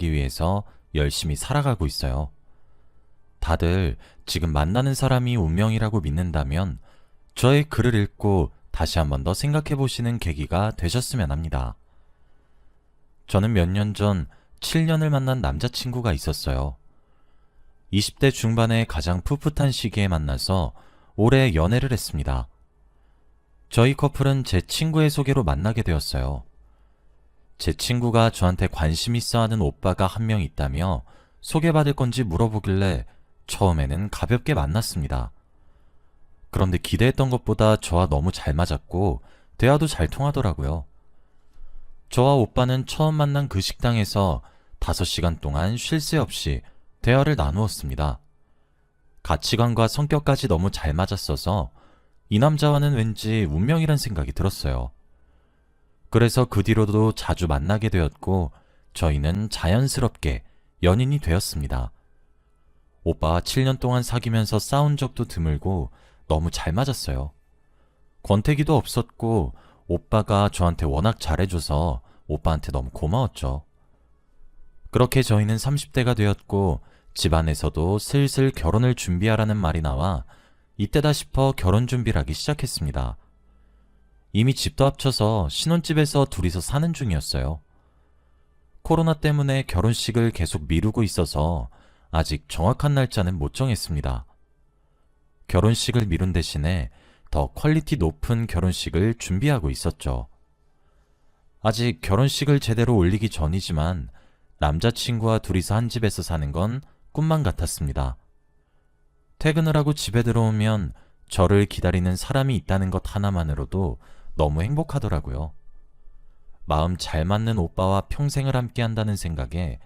만나기 위해서 열심히 살아가고 있어요. 다들 지금 만나는 사람이 운명이라고 믿는다면 저의 글을 읽고 다시 한 번 더 생각해 보시는 계기가 되셨으면 합니다. 저는 몇 년 전 7년을 만난 남자친구가 있었어요. 20대 중반의 가장 풋풋한 시기에 만나서 오래 연애를 했습니다. 저희 커플은 제 친구의 소개로 만나게 되었어요. 제 친구가 저한테 관심 있어 하는 오빠가 한 명 있다며 소개받을 건지 물어보길래 처음에는 가볍게 만났습니다. 그런데 기대했던 것보다 저와 너무 잘 맞았고 대화도 잘 통하더라고요. 저와 오빠는 처음 만난 그 식당에서 5시간 동안 쉴 새 없이 대화를 나누었습니다. 가치관과 성격까지 너무 잘 맞았어서 이 남자와는 왠지 운명이란 생각이 들었어요. 그래서 그 뒤로도 자주 만나게 되었고 저희는 자연스럽게 연인이 되었습니다. 오빠와 7년 동안 사귀면서 싸운 적도 드물고 너무 잘 맞았어요. 권태기도 없었고 오빠가 저한테 워낙 잘해줘서 오빠한테 너무 고마웠죠. 그렇게 저희는 30대가 되었고 집안에서도 슬슬 결혼을 준비하라는 말이 나와 이때다 싶어 결혼 준비를 하기 시작했습니다. 이미 집도 합쳐서 신혼집에서 둘이서 사는 중이었어요. 코로나 때문에 결혼식을 계속 미루고 있어서 아직 정확한 날짜는 못 정했습니다. 결혼식을 미룬 대신에 더 퀄리티 높은 결혼식을 준비하고 있었죠. 아직 결혼식을 제대로 올리기 전이지만 남자친구와 둘이서 한 집에서 사는 건 꿈만 같았습니다. 퇴근을 하고 집에 들어오면 저를 기다리는 사람이 있다는 것 하나만으로도 너무 행복하더라고요. 마음 잘 맞는 오빠와 평생을 함께 한다는 생각에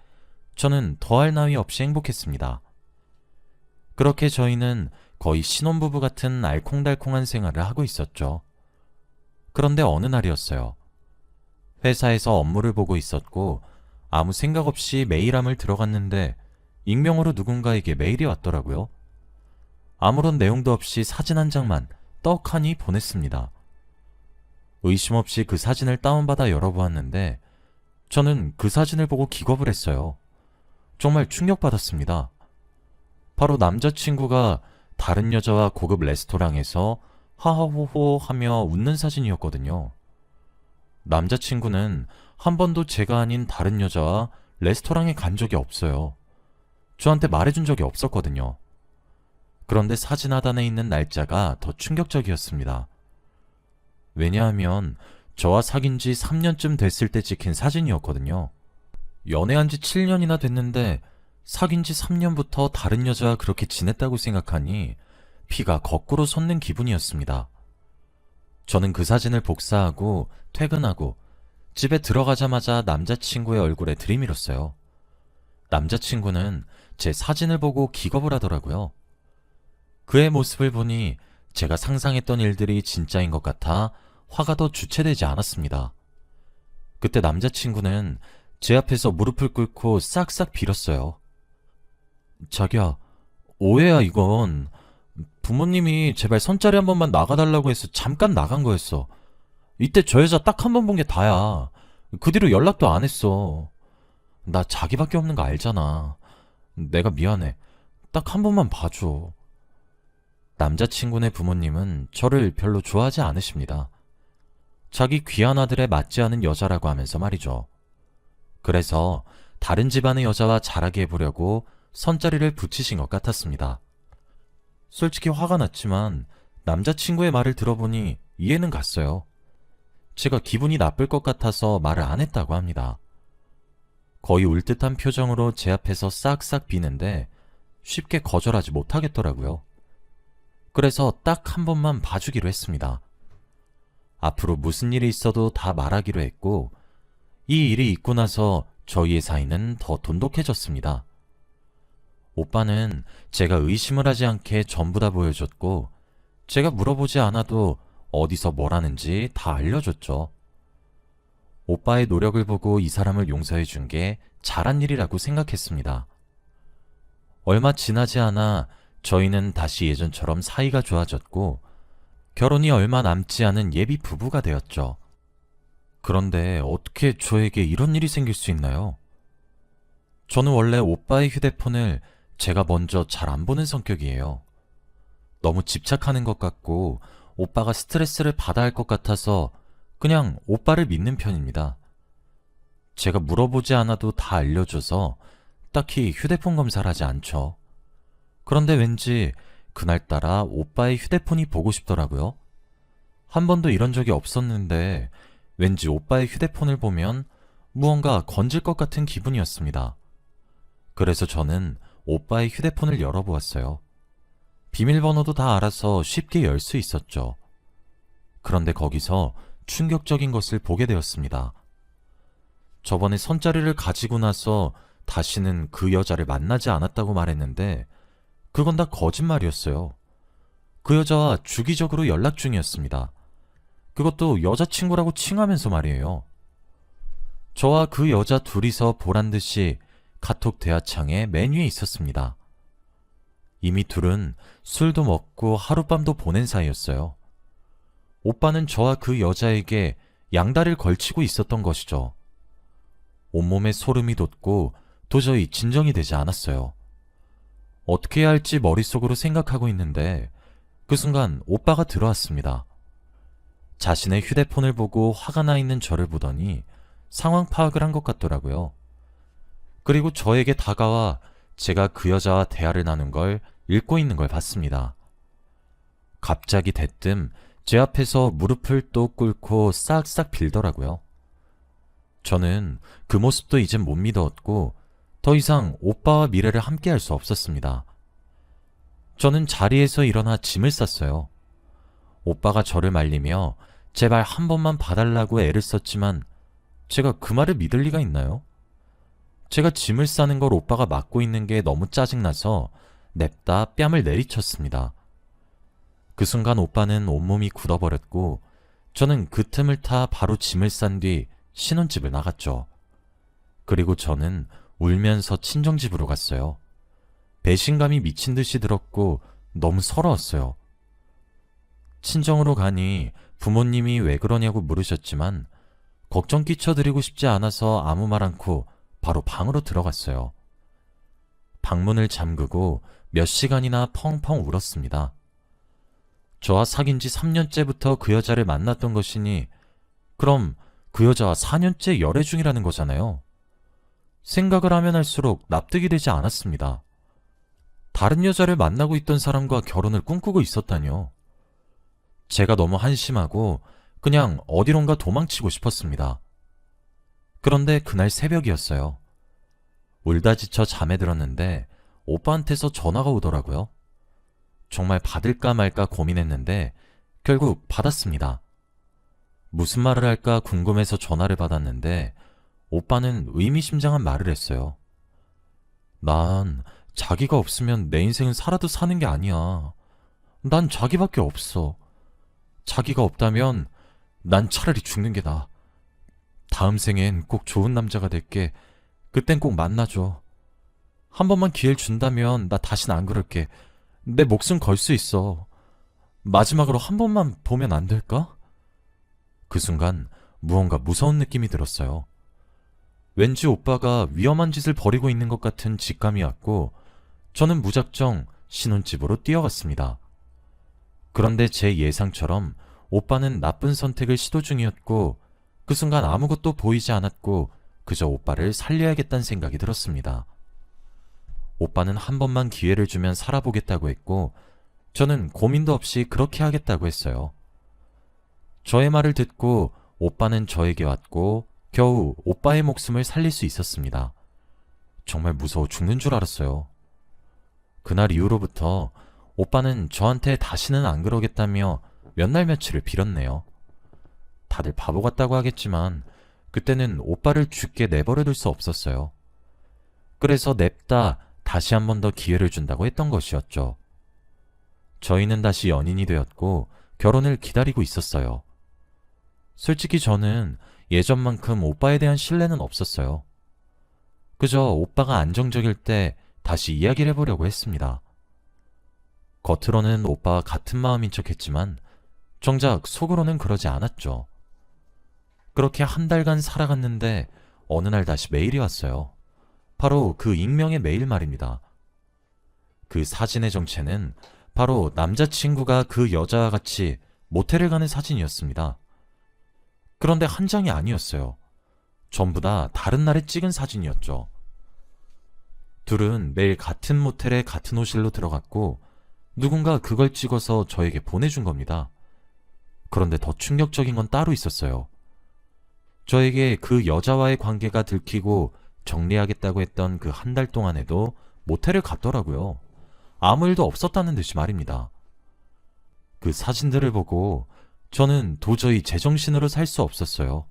저는 더할 나위 없이 행복했습니다. 그렇게 저희는 거의 신혼부부 같은 알콩달콩한 생활을 하고 있었죠. 그런데 어느 날이었어요. 회사에서 업무를 보고 있었고 아무 생각 없이 메일함을 들어갔는데 익명으로 누군가에게 메일이 왔더라고요. 아무런 내용도 없이 사진 한 장만 떡하니 보냈습니다. 의심 없이 그 사진을 다운받아 열어보았는데 저는 그 사진을 보고 기겁을 했어요. 정말 충격받았습니다. 바로 남자친구가 다른 여자와 고급 레스토랑에서 하하호호 하며 웃는 사진이었거든요. 남자친구는 한 번도 제가 아닌 다른 여자와 레스토랑에 간 적이 없어요. 저한테 말해준 적이 없었거든요. 그런데 사진 하단에 있는 날짜가 더 충격적이었습니다. 왜냐하면 저와 사귄 지 3년쯤 됐을 때 찍힌 사진이었거든요. 연애한 지 7년이나 됐는데 사귄 지 3년부터 다른 여자와 그렇게 지냈다고 생각하니 피가 거꾸로 솟는 기분이었습니다. 저는 그 사진을 복사하고 퇴근하고 집에 들어가자마자 남자친구의 얼굴에 들이밀었어요. 남자친구는 제 사진을 보고 기겁을 하더라고요. 그의 모습을 보니 제가 상상했던 일들이 진짜인 것 같아 화가 더 주체되지 않았습니다. 그때 남자친구는 제 앞에서 무릎을 꿇고 싹싹 빌었어요. 자기야, 오해야 이건. 부모님이 제발 선자리 한 번만 나가달라고 해서 잠깐 나간 거였어. 이때 저 여자 딱 한 번 본 게 다야. 그 뒤로 연락도 안 했어. 나 자기밖에 없는 거 알잖아. 내가 미안해. 딱 한 번만 봐줘. 남자친구네 부모님은 저를 별로 좋아하지 않으십니다. 자기 귀한 아들에 맞지 않은 여자라고 하면서 말이죠. 그래서 다른 집안의 여자와 잘하게 해보려고 선자리를 붙이신 것 같았습니다. 솔직히 화가 났지만 남자친구의 말을 들어보니 이해는 갔어요. 제가 기분이 나쁠 것 같아서 말을 안 했다고 합니다. 거의 울 듯한 표정으로 제 앞에서 싹싹 비는데 쉽게 거절하지 못하겠더라고요. 그래서 딱 한 번만 봐주기로 했습니다. 앞으로 무슨 일이 있어도 다 말하기로 했고 이 일이 있고 나서 저희의 사이는 더 돈독해졌습니다. 오빠는 제가 의심을 하지 않게 전부 다 보여줬고 제가 물어보지 않아도 어디서 뭘 하는지 다 알려줬죠. 오빠의 노력을 보고 이 사람을 용서해 준 게 잘한 일이라고 생각했습니다. 얼마 지나지 않아 저희는 다시 예전처럼 사이가 좋아졌고 결혼이 얼마 남지 않은 예비 부부가 되었죠. 그런데 어떻게 저에게 이런 일이 생길 수 있나요? 저는 원래 오빠의 휴대폰을 제가 먼저 잘 안 보는 성격이에요. 너무 집착하는 것 같고 오빠가 스트레스를 받아야 할 것 같아서 그냥 오빠를 믿는 편입니다. 제가 물어보지 않아도 다 알려줘서 딱히 휴대폰 검사를 하지 않죠. 그런데 왠지 그날따라 오빠의 휴대폰이 보고 싶더라고요. 한 번도 이런 적이 없었는데 왠지 오빠의 휴대폰을 보면 무언가 건질 것 같은 기분이었습니다. 그래서 저는 오빠의 휴대폰을 열어보았어요. 비밀번호도 다 알아서 쉽게 열 수 있었죠. 그런데 거기서 충격적인 것을 보게 되었습니다. 저번에 선자리를 가지고 나서 다시는 그 여자를 만나지 않았다고 말했는데 그건 다 거짓말이었어요. 그 여자와 주기적으로 연락 중이었습니다. 그것도 여자친구라고 칭하면서 말이에요. 저와 그 여자 둘이서 보란 듯이 카톡 대화창에 맨 위에 있었습니다. 이미 둘은 술도 먹고 하룻밤도 보낸 사이였어요. 오빠는 저와 그 여자에게 양다리를 걸치고 있었던 것이죠. 온몸에 소름이 돋고 도저히 진정이 되지 않았어요. 어떻게 해야 할지 머릿속으로 생각하고 있는데 그 순간 오빠가 들어왔습니다. 자신의 휴대폰을 보고 화가 나 있는 저를 보더니 상황 파악을 한 것 같더라고요. 그리고 저에게 다가와 제가 그 여자와 대화를 나눈 걸 읽고 있는 걸 봤습니다. 갑자기 대뜸 제 앞에서 무릎을 또 꿇고 싹싹 빌더라고요. 저는 그 모습도 이젠 못 믿었고 더 이상 오빠와 미래를 함께 할 수 없었습니다. 저는 자리에서 일어나 짐을 쌌어요. 오빠가 저를 말리며 제발 한 번만 봐달라고 애를 썼지만 제가 그 말을 믿을 리가 있나요? 제가 짐을 싸는 걸 오빠가 막고 있는 게 너무 짜증나서 냅다 뺨을 내리쳤습니다. 그 순간 오빠는 온몸이 굳어버렸고 저는 그 틈을 타 바로 짐을 싼 뒤 신혼집을 나갔죠. 그리고 저는 울면서 친정집으로 갔어요. 배신감이 미친 듯이 들었고 너무 서러웠어요. 친정으로 가니 부모님이 왜 그러냐고 물으셨지만 걱정 끼쳐드리고 싶지 않아서 아무 말 않고 바로 방으로 들어갔어요. 방문을 잠그고 몇 시간이나 펑펑 울었습니다. 저와 사귄 지 3년째부터 그 여자를 만났던 것이니 그럼 그 여자와 4년째 열애 중이라는 거잖아요. 생각을 하면 할수록 납득이 되지 않았습니다. 다른 여자를 만나고 있던 사람과 결혼을 꿈꾸고 있었다뇨. 제가 너무 한심하고 그냥 어디론가 도망치고 싶었습니다. 그런데 그날 새벽이었어요. 울다 지쳐 잠에 들었는데 오빠한테서 전화가 오더라고요. 정말 받을까 말까 고민했는데 결국 받았습니다. 무슨 말을 할까 궁금해서 전화를 받았는데 오빠는 의미심장한 말을 했어요. 난 자기가 없으면 내 인생은 살아도 사는 게 아니야. 난 자기밖에 없어. 자기가 없다면 난 차라리 죽는 게 나아. 다음 생엔 꼭 좋은 남자가 될게. 그땐 꼭 만나줘. 한 번만 기회를 준다면 나 다신 안 그럴게. 내 목숨 걸 수 있어. 마지막으로 한 번만 보면 안 될까? 그 순간 무언가 무서운 느낌이 들었어요. 왠지 오빠가 위험한 짓을 벌이고 있는 것 같은 직감이 왔고 저는 무작정 신혼집으로 뛰어갔습니다. 그런데 제 예상처럼 오빠는 나쁜 선택을 시도 중이었고 그 순간 아무것도 보이지 않았고 그저 오빠를 살려야겠다는 생각이 들었습니다. 오빠는 한 번만 기회를 주면 살아보겠다고 했고 저는 고민도 없이 그렇게 하겠다고 했어요. 저의 말을 듣고 오빠는 저에게 왔고 겨우 오빠의 목숨을 살릴 수 있었습니다. 정말 무서워 죽는 줄 알았어요. 그날 이후로부터 오빠는 저한테 다시는 안 그러겠다며 몇 날 며칠을 빌었네요. 다들 바보 같다고 하겠지만 그때는 오빠를 죽게 내버려둘 수 없었어요. 그래서 냅다 다시 한 번 더 기회를 준다고 했던 것이었죠. 저희는 다시 연인이 되었고 결혼을 기다리고 있었어요. 솔직히 저는 예전만큼 오빠에 대한 신뢰는 없었어요. 그저 오빠가 안정적일 때 다시 이야기를 해보려고 했습니다. 겉으로는 오빠와 같은 마음인 척 했지만 정작 속으로는 그러지 않았죠. 그렇게 한 달간 살아갔는데 어느 날 다시 메일이 왔어요. 바로 그 익명의 메일 말입니다. 그 사진의 정체는 바로 남자친구가 그 여자와 같이 모텔을 가는 사진이었습니다. 그런데 한 장이 아니었어요. 전부 다 다른 날에 찍은 사진이었죠. 둘은 매일 같은 모텔에 같은 호실로 들어갔고 누군가 그걸 찍어서 저에게 보내준 겁니다. 그런데 더 충격적인 건 따로 있었어요. 저에게 그 여자와의 관계가 들키고 정리하겠다고 했던 그 한 달 동안에도 모텔을 갔더라고요. 아무 일도 없었다는 듯이 말입니다. 그 사진들을 보고 저는 도저히 제정신으로 살 수 없었어요.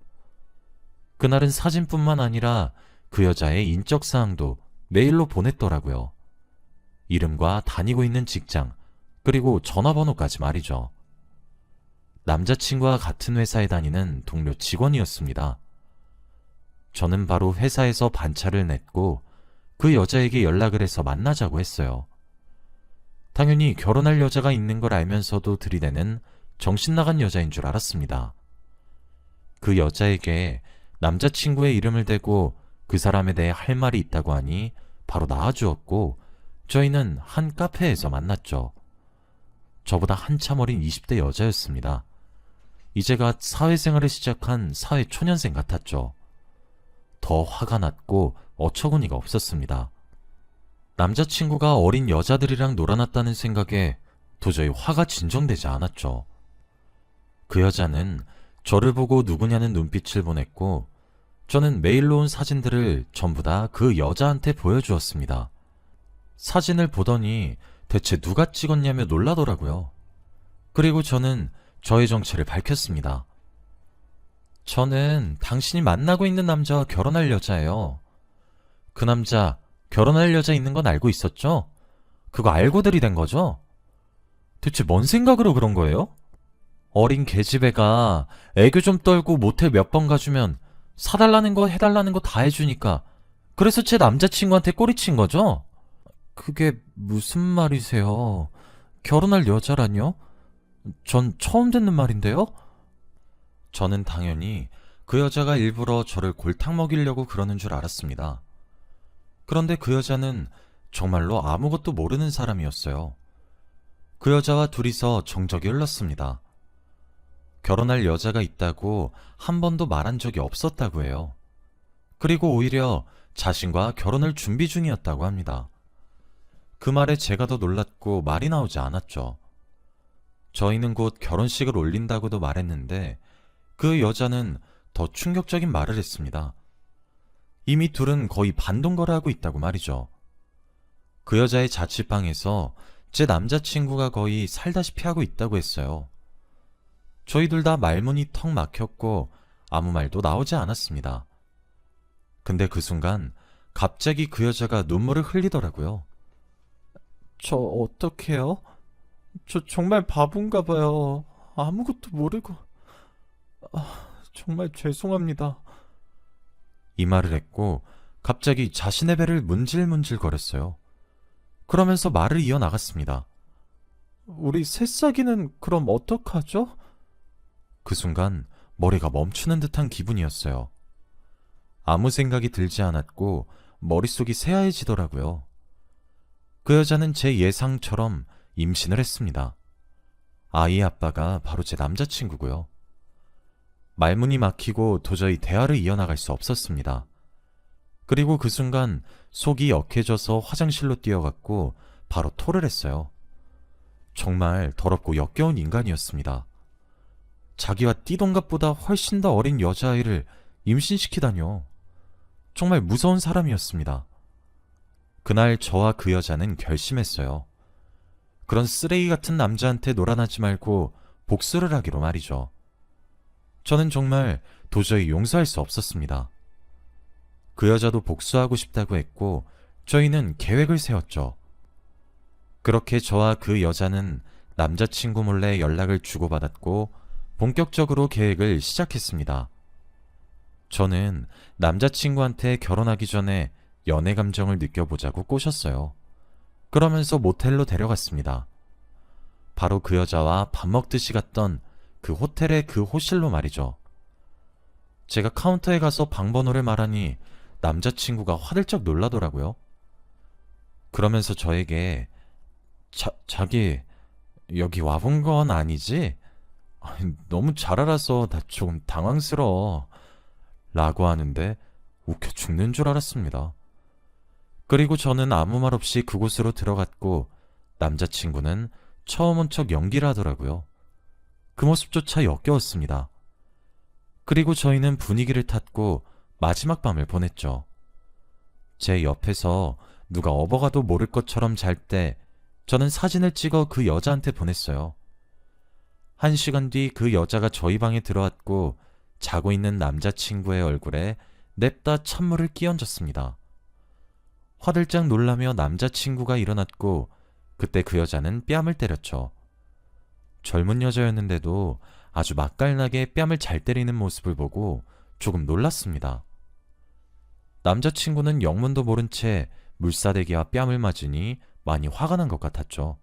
그날은 사진뿐만 아니라 그 여자의 인적사항도 메일로 보냈더라고요. 이름과 다니고 있는 직장, 그리고 전화번호까지 말이죠. 남자친구와 같은 회사에 다니는 동료 직원이었습니다. 저는 바로 회사에서 반차를 냈고 그 여자에게 연락을 해서 만나자고 했어요. 당연히 결혼할 여자가 있는 걸 알면서도 들이대는 정신나간 여자인 줄 알았습니다. 그 여자에게 남자친구의 이름을 대고 그 사람에 대해 할 말이 있다고 하니 바로 나와주었고 저희는 한 카페에서 만났죠. 저보다 한참 어린 20대 여자였습니다. 이제가 사회생활을 시작한 사회초년생 같았죠. 더 화가 났고 어처구니가 없었습니다. 남자친구가 어린 여자들이랑 놀아났다는 생각에 도저히 화가 진정되지 않았죠. 그 여자는 저를 보고 누구냐는 눈빛을 보냈고 저는 메일로 온 사진들을 전부 다 그 여자한테 보여주었습니다. 사진을 보더니 대체 누가 찍었냐며 놀라더라고요. 그리고 저는 저의 정체를 밝혔습니다. 저는 당신이 만나고 있는 남자와 결혼할 여자예요. 그 남자 결혼할 여자 있는 건 알고 있었죠? 그거 알고 들이댄 거죠? 대체 뭔 생각으로 그런 거예요? 어린 계집애가 애교 좀 떨고 모텔 몇 번 가주면 사달라는 거 해달라는 거 다 해주니까 그래서 제 남자친구한테 꼬리친 거죠? 그게 무슨 말이세요? 결혼할 여자라뇨? 전 처음 듣는 말인데요? 저는 당연히 그 여자가 일부러 저를 골탕 먹이려고 그러는 줄 알았습니다. 그런데 그 여자는 정말로 아무것도 모르는 사람이었어요. 그 여자와 둘이서 정적이 흘렀습니다. 결혼할 여자가 있다고 한 번도 말한 적이 없었다고 해요. 그리고 오히려 자신과 결혼을 준비 중이었다고 합니다. 그 말에 제가 더 놀랐고 말이 나오지 않았죠. 저희는 곧 결혼식을 올린다고도 말했는데 그 여자는 더 충격적인 말을 했습니다. 이미 둘은 거의 반동거래 하고 있다고 말이죠. 그 여자의 자취방에서 제 남자친구가 거의 살다시피 하고 있다고 했어요. 저희 둘 다 말문이 턱 막혔고 아무 말도 나오지 않았습니다. 근데 그 순간 갑자기 그 여자가 눈물을 흘리더라고요. 저 어떡해요? 저 정말 바본가 봐요. 아무것도 모르고. 정말 죄송합니다. 이 말을 했고 갑자기 자신의 배를 문질문질 거렸어요. 그러면서 말을 이어나갔습니다. 우리 새싹이는 그럼 어떡하죠? 그 순간 머리가 멈추는 듯한 기분이었어요. 아무 생각이 들지 않았고 머릿속이 새하얘지더라고요. 그 여자는 제 예상처럼 임신을 했습니다. 아이의 아빠가 바로 제 남자친구고요. 말문이 막히고 도저히 대화를 이어나갈 수 없었습니다. 그리고 그 순간 속이 역해져서 화장실로 뛰어갔고 바로 토를 했어요. 정말 더럽고 역겨운 인간이었습니다. 자기와 띠동갑보다 훨씬 더 어린 여자아이를 임신시키다뇨. 정말 무서운 사람이었습니다. 그날 저와 그 여자는 결심했어요. 그런 쓰레기 같은 남자한테 놀아나지 말고 복수를 하기로 말이죠. 저는 정말 도저히 용서할 수 없었습니다. 그 여자도 복수하고 싶다고 했고 저희는 계획을 세웠죠. 그렇게 저와 그 여자는 남자친구 몰래 연락을 주고받았고 본격적으로 계획을 시작했습니다. 저는 남자친구한테 결혼하기 전에 연애 감정을 느껴보자고 꼬셨어요. 그러면서 모텔로 데려갔습니다. 바로 그 여자와 밥 먹듯이 갔던 그 호텔의 그 호실로 말이죠. 제가 카운터에 가서 방 번호를 말하니 남자친구가 화들짝 놀라더라고요. 그러면서 저에게 자기 여기 와본 건 아니지? 아니, 너무 잘 알아서 나 조금 당황스러워 라고 하는데 웃겨 죽는 줄 알았습니다. 그리고 저는 아무 말 없이 그곳으로 들어갔고 남자친구는 처음 온 척 연기를 하더라고요. 그 모습조차 역겨웠습니다. 그리고 저희는 분위기를 탔고 마지막 밤을 보냈죠. 제 옆에서 누가 업어가도 모를 것처럼 잘 때 저는 사진을 찍어 그 여자한테 보냈어요. 1시간 뒤 그 여자가 저희 방에 들어왔고 자고 있는 남자친구의 얼굴에 냅다 찬물을 끼얹었습니다. 화들짝 놀라며 남자친구가 일어났고 그때 그 여자는 뺨을 때렸죠. 젊은 여자였는데도 아주 맛깔나게 뺨을 잘 때리는 모습을 보고 조금 놀랐습니다. 남자친구는 영문도 모른 채 물사대기와 뺨을 맞으니 많이 화가 난 것 같았죠.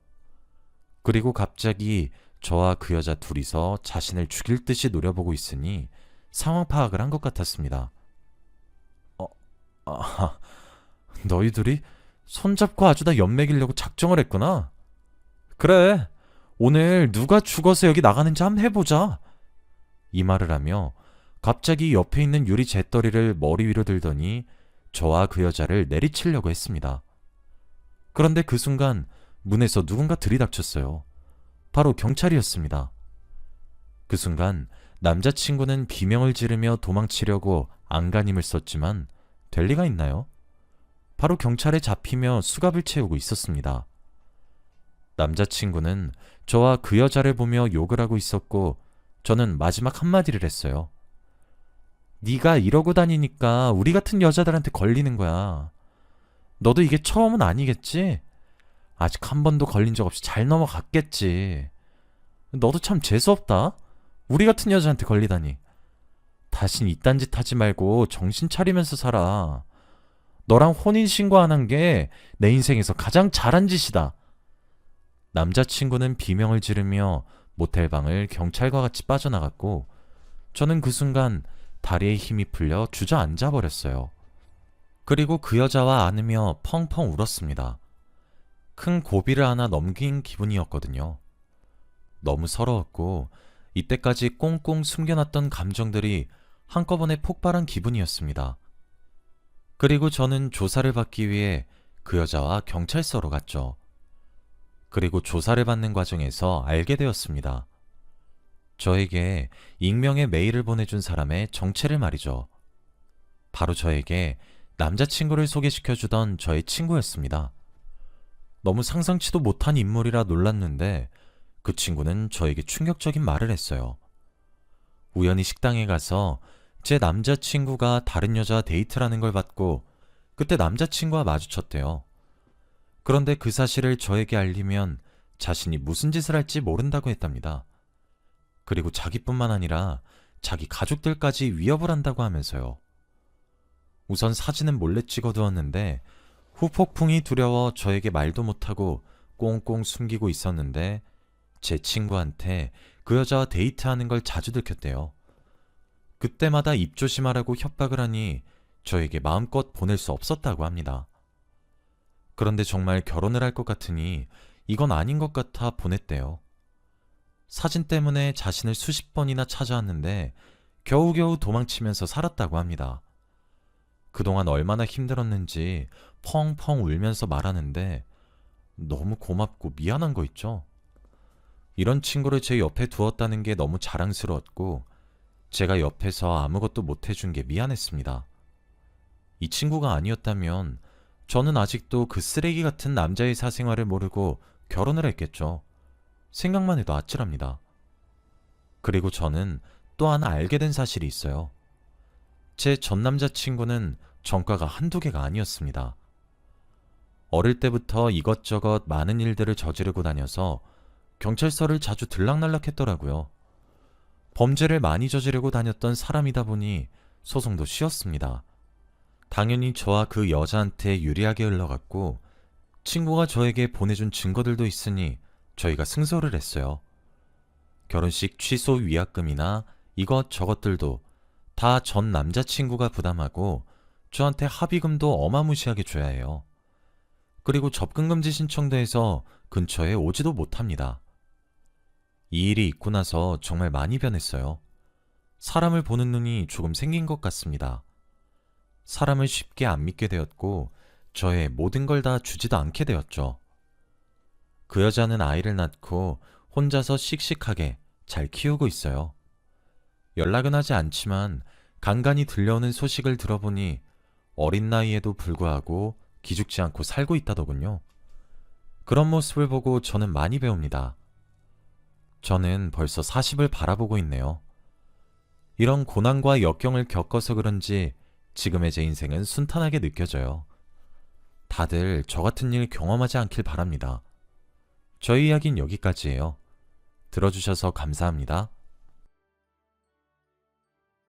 그리고 갑자기 저와 그 여자 둘이서 자신을 죽일 듯이 노려보고 있으니 상황 파악을 한 것 같았습니다. 아, 너희들이 손잡고 아주 다 연맥이려고 작정을 했구나. 그래, 오늘 누가 죽어서 여기 나가는지 한번 해보자. 이 말을 하며 갑자기 옆에 있는 유리 재떨이를 머리 위로 들더니 저와 그 여자를 내리치려고 했습니다. 그런데 그 순간 문에서 누군가 들이닥쳤어요. 바로 경찰이었습니다. 그 순간 남자친구는 비명을 지르며 도망치려고 안간힘을 썼지만 될 리가 있나요? 바로 경찰에 잡히며 수갑을 채우고 있었습니다. 남자친구는 저와 그 여자를 보며 욕을 하고 있었고 저는 마지막 한마디를 했어요. 네가 이러고 다니니까 우리 같은 여자들한테 걸리는 거야. 너도 이게 처음은 아니겠지? 아직 한 번도 걸린 적 없이 잘 넘어갔겠지. 너도 참 재수없다. 우리 같은 여자한테 걸리다니. 다신 이딴 짓 하지 말고 정신 차리면서 살아. 너랑 혼인신고 안 한 게 내 인생에서 가장 잘한 짓이다. 남자친구는 비명을 지르며 모텔방을 경찰과 같이 빠져나갔고 저는 그 순간 다리에 힘이 풀려 주저앉아 버렸어요. 그리고 그 여자와 안으며 펑펑 울었습니다. 큰 고비를 하나 넘긴 기분이었거든요. 너무 서러웠고 이때까지 꽁꽁 숨겨놨던 감정들이 한꺼번에 폭발한 기분이었습니다. 그리고 저는 조사를 받기 위해 그 여자와 경찰서로 갔죠. 그리고 조사를 받는 과정에서 알게 되었습니다. 저에게 익명의 메일을 보내준 사람의 정체를 말이죠. 바로 저에게 남자친구를 소개시켜주던 저의 친구였습니다. 너무 상상치도 못한 인물이라 놀랐는데 그 친구는 저에게 충격적인 말을 했어요. 우연히 식당에 가서 제 남자친구가 다른 여자와 데이트라는 걸 봤고 그때 남자친구와 마주쳤대요. 그런데 그 사실을 저에게 알리면 자신이 무슨 짓을 할지 모른다고 했답니다. 그리고 자기뿐만 아니라 자기 가족들까지 위협을 한다고 하면서요. 우선 사진은 몰래 찍어두었는데 후폭풍이 두려워 저에게 말도 못하고 꽁꽁 숨기고 있었는데 제 친구한테 그 여자와 데이트하는 걸 자주 들켰대요. 그때마다 입조심하라고 협박을 하니 저에게 마음껏 보낼 수 없었다고 합니다. 그런데 정말 결혼을 할 것 같으니 이건 아닌 것 같아 보냈대요. 사진 때문에 자신을 수십 번이나 찾아왔는데 겨우겨우 도망치면서 살았다고 합니다. 그동안 얼마나 힘들었는지 펑펑 울면서 말하는데 너무 고맙고 미안한 거 있죠? 이런 친구를 제 옆에 두었다는 게 너무 자랑스러웠고 제가 옆에서 아무것도 못해준 게 미안했습니다. 이 친구가 아니었다면 저는 아직도 그 쓰레기 같은 남자의 사생활을 모르고 결혼을 했겠죠. 생각만 해도 아찔합니다. 그리고 저는 또 하나 알게 된 사실이 있어요. 제 전 남자친구는 전과가 한두 개가 아니었습니다. 어릴 때부터 이것저것 많은 일들을 저지르고 다녀서 경찰서를 자주 들락날락했더라고요. 범죄를 많이 저지르고 다녔던 사람이다 보니 소송도 쉬웠습니다. 당연히 저와 그 여자한테 유리하게 흘러갔고 친구가 저에게 보내준 증거들도 있으니 저희가 승소를 했어요. 결혼식 취소 위약금이나 이것 저것들도 다 전 남자친구가 부담하고 저한테 합의금도 어마무시하게 줘야 해요. 그리고 접근금지 신청도 해서 근처에 오지도 못합니다. 이 일이 있고 나서 정말 많이 변했어요. 사람을 보는 눈이 조금 생긴 것 같습니다. 사람을 쉽게 안 믿게 되었고, 저의 모든 걸 다 주지도 않게 되었죠. 그 여자는 아이를 낳고 혼자서 씩씩하게 잘 키우고 있어요. 연락은 하지 않지만 간간히 들려오는 소식을 들어보니 어린 나이에도 불구하고 기죽지 않고 살고 있다더군요. 그런 모습을 보고 저는 많이 배웁니다. 저는 벌써 40을 바라보고 있네요. 이런 고난과 역경을 겪어서 그런지 지금의 제 인생은 순탄하게 느껴져요. 다들 저 같은 일 경험하지 않길 바랍니다. 저희 이야기는 여기까지예요. 들어주셔서 감사합니다.